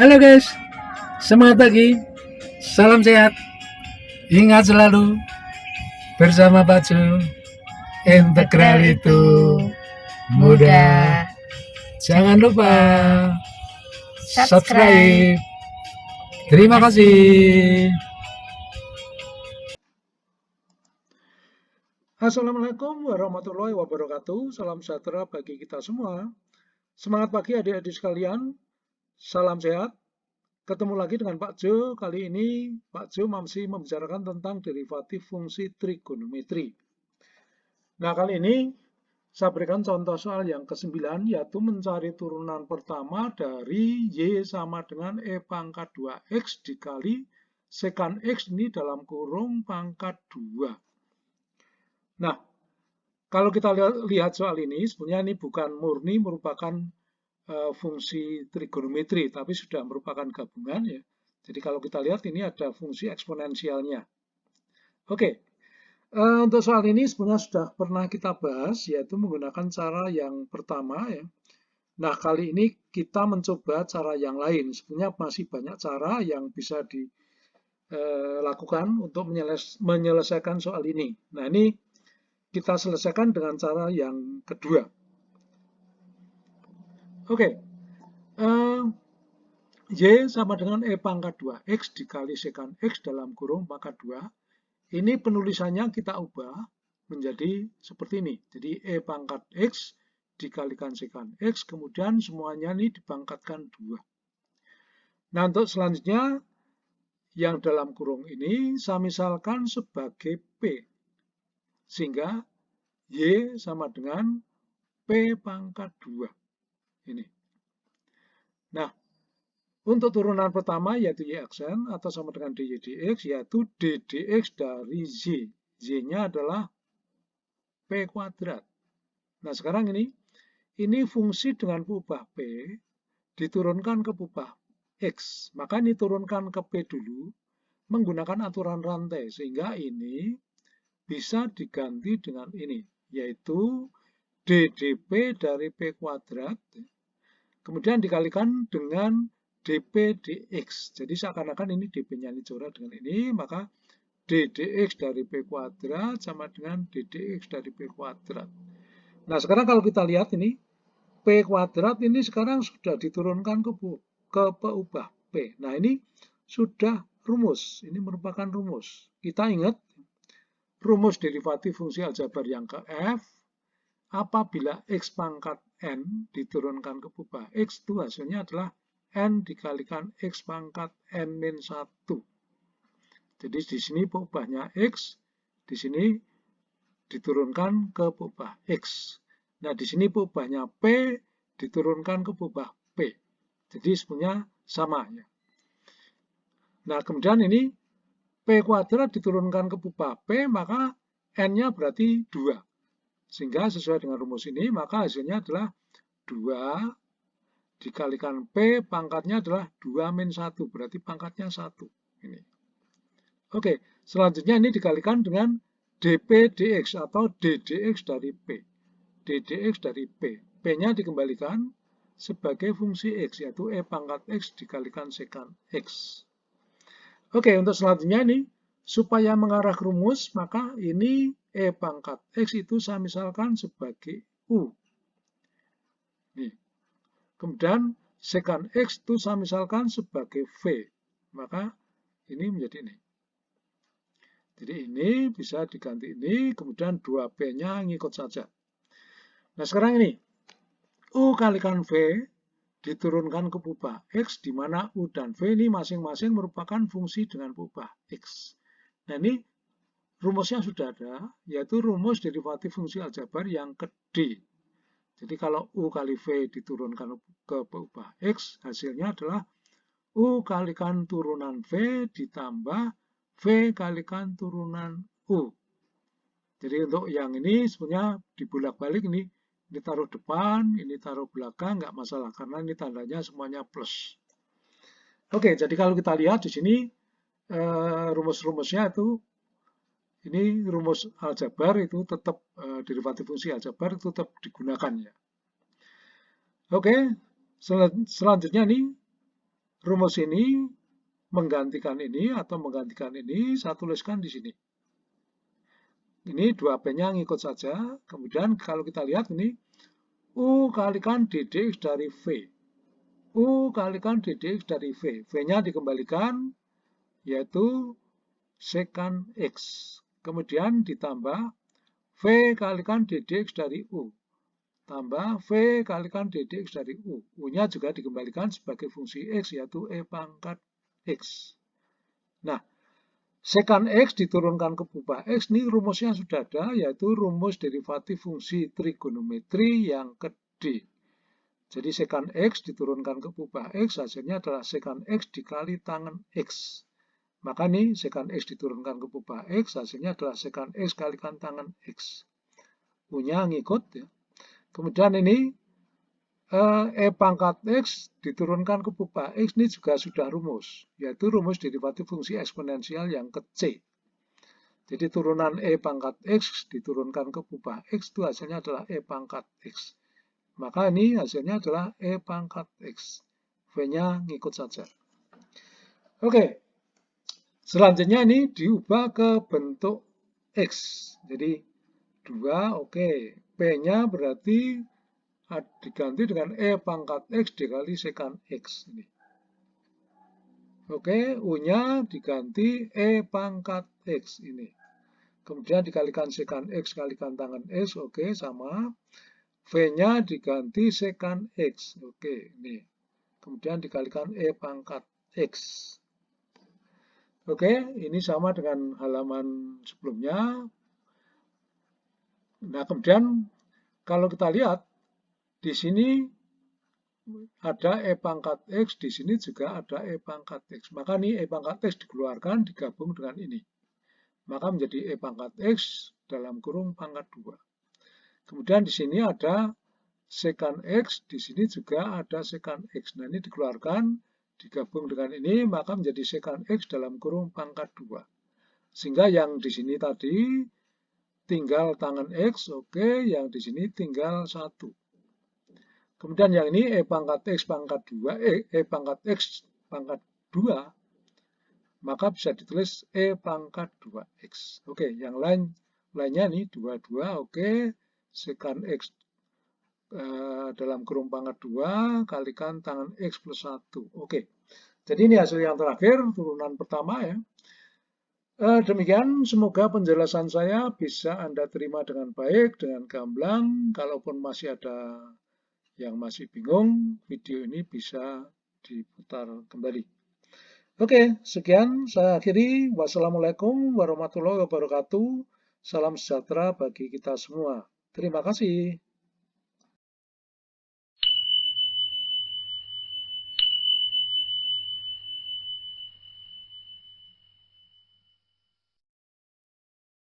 Halo guys, semangat pagi, salam sehat, ingat selalu bersama Pak Jo, integral itu mudah. Jangan lupa subscribe. Terima kasih. Assalamualaikum warahmatullahi wabarakatuh. Salam sejahtera bagi kita semua. Semangat pagi adik-adik sekalian. Salam sehat. Ketemu lagi dengan Pak Jo. Kali ini Pak Jo masih membicarakan tentang derivatif fungsi trigonometri. Nah, kali ini saya berikan contoh soal yang ke-9, yaitu mencari turunan pertama dari Y sama dengan E pangkat 2X dikali sekan X ini dalam kurung pangkat 2. Nah, kalau kita lihat soal ini, sebenarnya ini bukan murni merupakan fungsi trigonometri, tapi sudah merupakan gabungan ya. Jadi kalau kita lihat ini ada fungsi eksponensialnya. Oke, untuk soal ini sebenarnya sudah pernah kita bahas, yaitu menggunakan cara yang pertama ya. Nah, kali ini kita mencoba cara yang lain. Sebenarnya masih banyak cara yang bisa dilakukan untuk menyelesaikan soal ini. Nah, ini kita selesaikan dengan cara yang kedua. Oke, Y sama dengan E pangkat 2X dikali sekan X dalam kurung pangkat 2. Ini penulisannya kita ubah menjadi seperti ini. Jadi E pangkat X dikalikan sekan X, kemudian semuanya ini dipangkatkan 2. Nah, untuk selanjutnya, yang dalam kurung ini saya misalkan sebagai P. Sehingga Y sama dengan P pangkat 2. Ini. Nah, untuk turunan pertama yaitu Y aksen atau sama dengan dy dx, yaitu d dx dari Z. Z-nya adalah P kuadrat. Nah, sekarang ini fungsi dengan peubah P diturunkan ke peubah X. Maka ini turunkan ke P dulu menggunakan aturan rantai. Sehingga ini bisa diganti dengan ini, yaitu ddp dari P kuadrat kemudian dikalikan dengan dp dx. Jadi seakan-akan ini dp-nya dicoret dengan ini, maka ddx dari P kuadrat sama dengan ddx dari P kuadrat. Nah, sekarang kalau kita lihat ini, P kuadrat ini sekarang sudah diturunkan ke peubah P. Nah, ini sudah rumus. Ini merupakan rumus. Kita ingat rumus derivatif fungsi aljabar yang ke F, apabila X pangkat N diturunkan ke peubah X, itu hasilnya adalah N dikalikan X pangkat N-1. Jadi di sini peubahnya X, di sini diturunkan ke peubah X. Nah, di sini peubahnya P diturunkan ke peubah P. Jadi sebenarnya sama ya. Nah, kemudian ini P kuadrat diturunkan ke peubah P, maka N-nya berarti 2. Sehingga sesuai dengan rumus ini, maka hasilnya adalah 2 dikalikan P, pangkatnya adalah 2-1, berarti pangkatnya 1. Ini. Oke, selanjutnya ini dikalikan dengan dp dx atau ddx dari P. ddx dari P. P-nya dikembalikan sebagai fungsi X, yaitu E pangkat X dikalikan sekan X. Oke, untuk selanjutnya ini, supaya mengarah ke rumus, maka ini E pangkat X itu saya misalkan sebagai U. Nih. Kemudian sekan X itu saya misalkan sebagai V. Maka ini menjadi ini. Jadi ini bisa diganti ini, kemudian 2P-nya ngikut saja. Nah, sekarang ini, U kalikan V diturunkan ke peubah X, di mana U dan V ini masing-masing merupakan fungsi dengan peubah X. Nah, ini rumusnya sudah ada, yaitu rumus derivatif fungsi aljabar yang ke D. Jadi kalau U kali V diturunkan ke peubah X, hasilnya adalah U kalikan turunan V ditambah V kalikan turunan U. Jadi untuk yang ini sebenarnya dibolak-balik ini taruh depan, ini taruh belakang, nggak masalah karena ini tandanya semuanya plus. Oke, jadi kalau kita lihat di sini rumus-rumusnya itu ini rumus aljabar itu tetap derivatif fungsi aljabar itu tetap digunakan ya. Oke, selanjutnya nih rumus ini menggantikan ini atau menggantikan ini, saya tuliskan di sini. Ini 2P-nya ngikut saja. Kemudian kalau kita lihat ini, U kalikan DDX dari V. U kalikan DDX dari V. V-nya dikembalikan, yaitu secant X. Kemudian ditambah V kalikan DDX dari U. Tambah V kalikan DDX dari U. U-nya juga dikembalikan sebagai fungsi X, yaitu E pangkat X. Nah, secant X diturunkan ke pubah X, ini rumusnya sudah ada, yaitu rumus derivatif fungsi trigonometri yang ke D. Jadi secant X diturunkan ke pubah X, hasilnya adalah secant X dikali tangen X. Maka nih secant X diturunkan ke pubah X, hasilnya adalah secant X kalikan tangen X. U-nya ngikut ya. Kemudian ini E pangkat X diturunkan ke pubah X, ini juga sudah rumus, yaitu rumus derivatif fungsi eksponensial yang ke C. Jadi turunan E pangkat X diturunkan ke pubah X, itu hasilnya adalah E pangkat X. Maka ini hasilnya adalah E pangkat X. V-nya ngikut saja. Oke, selanjutnya ini diubah ke bentuk X. Jadi 2, oke. P-nya berarti diganti dengan E pangkat X dikali secant X. Ini. Oke, U-nya diganti E pangkat X. Ini. Kemudian dikalikan secant X kalikan tangen X. Oke, sama. V-nya diganti secant X. Oke, ini. Kemudian dikalikan E pangkat X. Oke, ini sama dengan halaman sebelumnya. Nah, kemudian kalau kita lihat, di sini ada E pangkat X, di sini juga ada E pangkat X. Maka ini E pangkat X dikeluarkan, digabung dengan ini. Maka menjadi E pangkat X dalam kurung pangkat 2. Kemudian di sini ada secant X, di sini juga ada secant X. Nah, ini dikeluarkan, digabung dengan ini, maka menjadi secant X dalam kurung pangkat 2. Sehingga yang di sini tadi tinggal tangen X, oke, yang di sini tinggal 1. Kemudian yang ini E pangkat X pangkat 2, E pangkat X pangkat 2, maka bisa ditulis E pangkat 2X. Oke, yang lainnya nih 22, oke, secant X dalam kurung pangkat 2 kalikan tangen X plus 1. Oke, jadi ini hasil yang terakhir, turunan pertama ya. Demikian, semoga penjelasan saya bisa Anda terima dengan baik, dengan gamblang. Kalaupun masih ada yang masih bingung, video ini bisa diputar kembali. Oke, sekian saya akhiri. Wassalamualaikum warahmatullahi wabarakatuh. Salam sejahtera bagi kita semua. Terima kasih.